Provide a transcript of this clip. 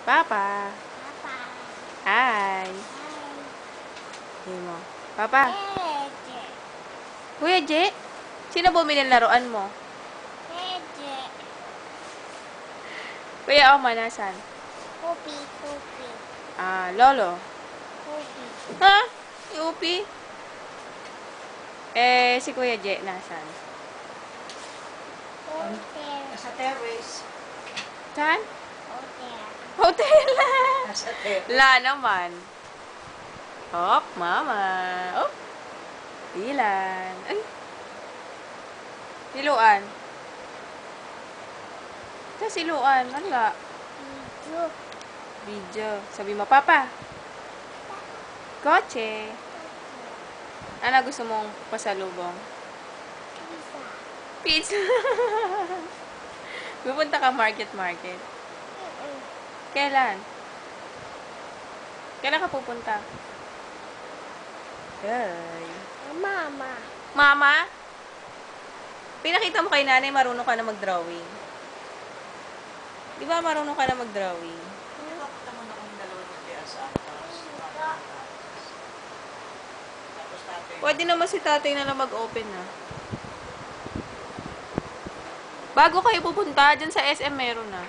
Papa. Papa. Hi. Hi. Hindi mo. Papa. Eje. Kuya Je, sino bumili ng laruan mo? Eje. Kuya Oma, nasan? Pupi. Pupi. Lolo. Pupi. Ha? Upi? Si Kuya Je, nasan? Hotel. Nasa terrace. Saan? Hotel. Hotel. Nasa terrace. La naman. Hop, mama. Hop. Ilan. Ay. Siluan. Sa siluan. Wala. Video. Video. Sabi mo, Papa. Kotse. Ano gusto mong pasalubong? Pizza. Pizza. Pupunta ka market. Kailan? Kailan ka pupunta? Ay. Mama. Mama? Pinakita mo kay nanay marunong ka na mag-drawing. Di ba marunong ka na mag-drawing? Nakakita mo na kung dalawa ng kaya sa atas. Tapos tatay. Pwede naman si tatay na lang mag-open na. Bago kayo pupunta, dyan sa SM meron na.